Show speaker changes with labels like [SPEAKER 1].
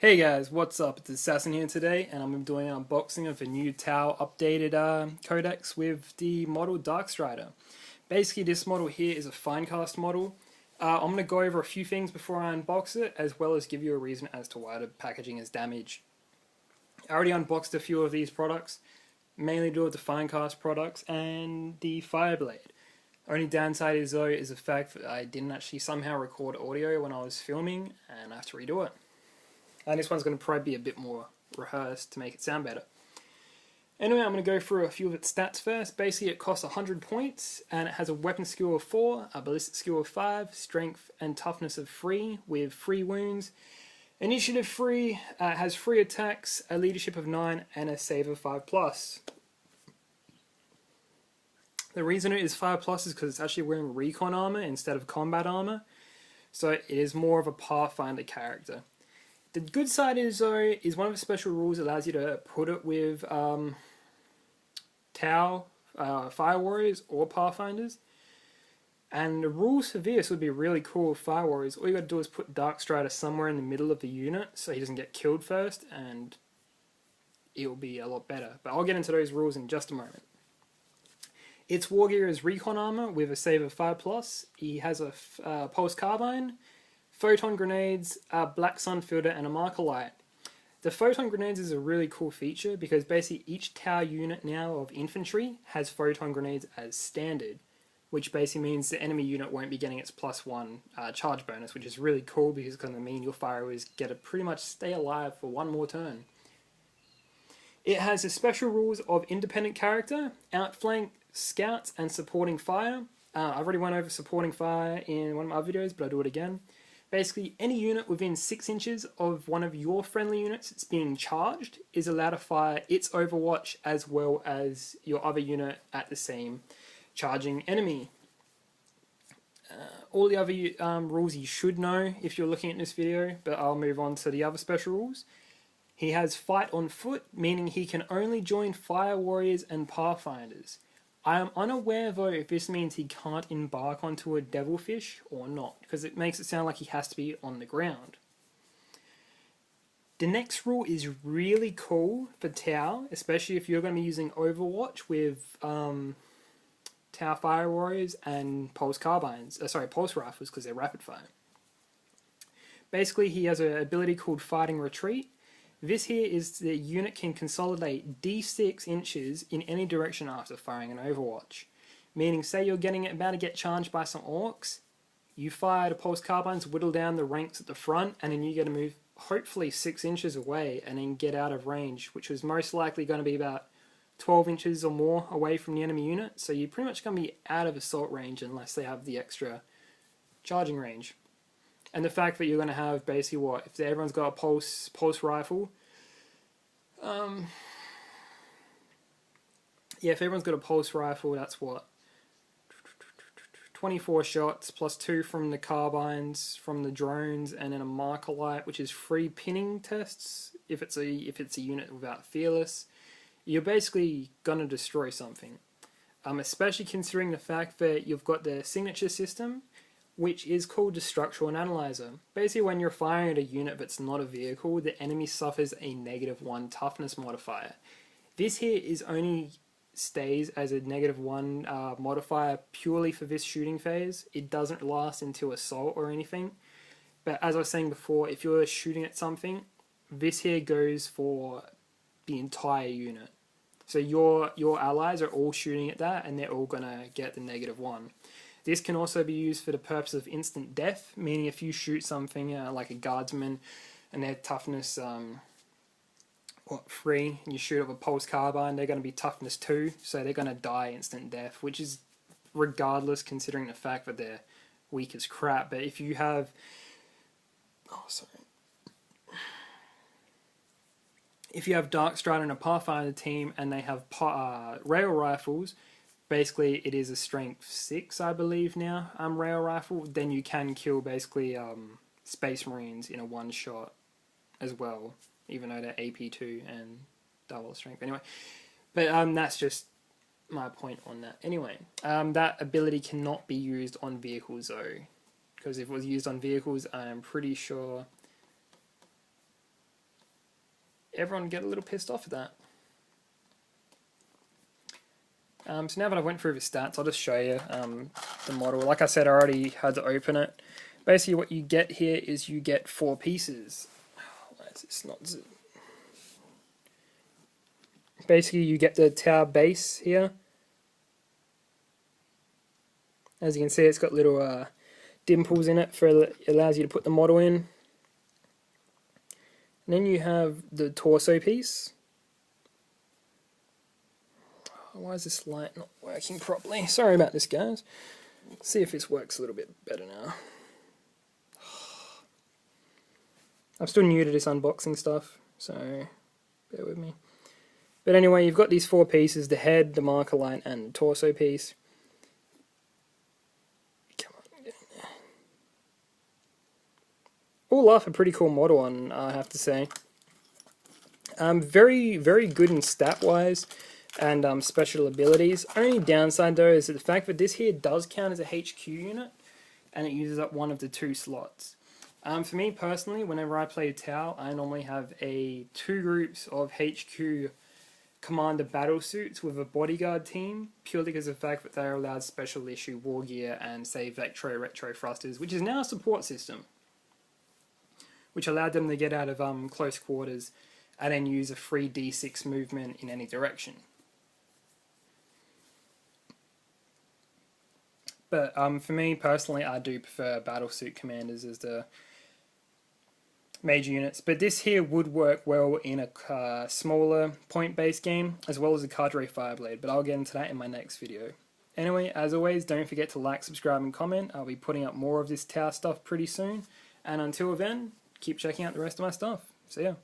[SPEAKER 1] Hey guys, what's up? It's Assassin here today, and I'm doing an unboxing of a new Tau updated codex with the model Darkstrider. Basically, this model here is a Finecast model. I'm going to go over a few things before I unbox it, as well as give you a reason as to why the packaging is damaged. I already unboxed a few of these products, mainly to do with the Finecast products and the Fireblade. Only downside is though is the fact that I didn't actually somehow record audio when I was filming, and I have to redo it. And this one's going to probably be a bit more rehearsed to make it sound better. Anyway, I'm going to go through a few of its stats first. Basically, it costs 100 points, and it has a weapon skill of 4, a ballistic skill of 5, strength and toughness of 3, with 3 wounds. Initiative 3, has 3 attacks, a leadership of 9, and a save of 5+. The reason it is 5+ is because it's actually wearing recon armour instead of combat armour, so it is more of a pathfinder character. The good side is though, is one of the special rules allows you to put it with Tau, Fire Warriors or Pathfinders. And the rules for this would be really cool with Fire Warriors. All you got to do is put Darkstrider somewhere in the middle of the unit so he doesn't get killed first, and it'll be a lot better. But I'll get into those rules in just a moment. Its Wargear is recon armor with a save of 5+. He has a pulse carbine, Photon Grenades, a blacksun filter, and a markerlight. The Photon Grenades is a really cool feature because basically each Tau unit now of infantry has Photon Grenades as standard, which basically means the enemy unit won't be getting its +1 charge bonus, which is really cool because it's going to mean your firers get to pretty much stay alive for one more turn. It has the special rules of independent character, outflank, scouts, and supporting fire. I've already went over supporting fire in one of my other videos, but I'll do it again. Basically, any unit within 6 inches of one of your friendly units that's being charged is allowed to fire its overwatch as well as your other unit at the same charging enemy. All the other rules you should know if you're looking at this video, but I'll move on to the other special rules. He has fight on foot, meaning he can only join Fire Warriors and Pathfinders. I am unaware though if this means he can't embark onto a devilfish or not, because it makes it sound like he has to be on the ground. The next rule is really cool for Tau, especially if you're going to be using Overwatch with Tau Fire Warriors and Pulse Carbines, Pulse Rifles, because they're rapid fire. Basically, he has an ability called Fighting Retreat. This here is the unit can consolidate D6 inches in any direction after firing an overwatch. Meaning, say you're about to get charged by some orcs, you fire the pulse carbines, whittle down the ranks at the front, and then you get to move hopefully 6 inches away and then get out of range, which was most likely going to be about 12 inches or more away from the enemy unit. So you're pretty much going to be out of assault range unless they have the extra charging range. And the fact that you're going to have basically what? If everyone's got a pulse rifle, if everyone's got a pulse rifle, that's what? 24 shots plus 2 from the carbines, from the drones, and then a markerlight, which is 3 pinning tests. If it's a unit without fearless, you're basically gonna destroy something. Especially considering the fact that you've got the signature system, which is called the structural analyzer. Basically, when you're firing at a unit that's not a vehicle, the enemy suffers a -1 toughness modifier. This here is only stays as a -1 modifier purely for this shooting phase. It doesn't last until assault or anything. But as I was saying before, if you're shooting at something, this here goes for the entire unit. So your allies are all shooting at that, and they're all gonna get the -1. This can also be used for the purpose of instant death, meaning if you shoot something like a guardsman and their toughness 3, and you shoot up a pulse carbine, they're going to be toughness 2, so they're going to die instant death, which is regardless considering the fact that they're weak as crap. But if you have... If you have Darkstrider and a Pathfinder team and they have rail rifles, basically it is a strength 6, I believe now, rail rifle, then you can kill basically Space Marines in a one shot as well, even though they're AP2 and double strength. Anyway, but that's just my point on that. Anyway, that ability cannot be used on vehicles though, because if it was used on vehicles, I'm pretty sure everyone would get a little pissed off at that. So now that I went through the stats, I'll just show you the model. Like I said, I already had to open it. Basically what you get here is you get 4 pieces. Why is this not zip? Basically you get the tower base here. As you can see, it's got little dimples in it, it allows you to put the model in. And then you have the torso piece. Why is this light not working properly? Sorry about this, guys. Let's see if this works a little bit better now. I'm still new to this unboxing stuff, so bear with me. But anyway, you've got these 4 pieces, the head, the marker light, and the torso piece. Come on, get in there. All up a pretty cool model on, I have to say. Very, very good in stat-wise and special abilities. Only downside though is the fact that this here does count as a HQ unit, and it uses up one of the 2 slots. For me personally, whenever I play Tau, I normally have 2 groups of HQ commander battle suits with a bodyguard team, purely because of the fact that they are allowed special issue Wargear and say Vectro Retro Thrusters, which is now a support system, which allowed them to get out of close quarters and then use a free D6 movement in any direction. But for me personally, I do prefer battlesuit commanders as the major units. But this here would work well in a smaller point-based game, as well as a Cadre Fireblade, but I'll get into that in my next video. Anyway, as always, don't forget to like, subscribe, and comment. I'll be putting up more of this Tau stuff pretty soon. And until then, keep checking out the rest of my stuff. See ya.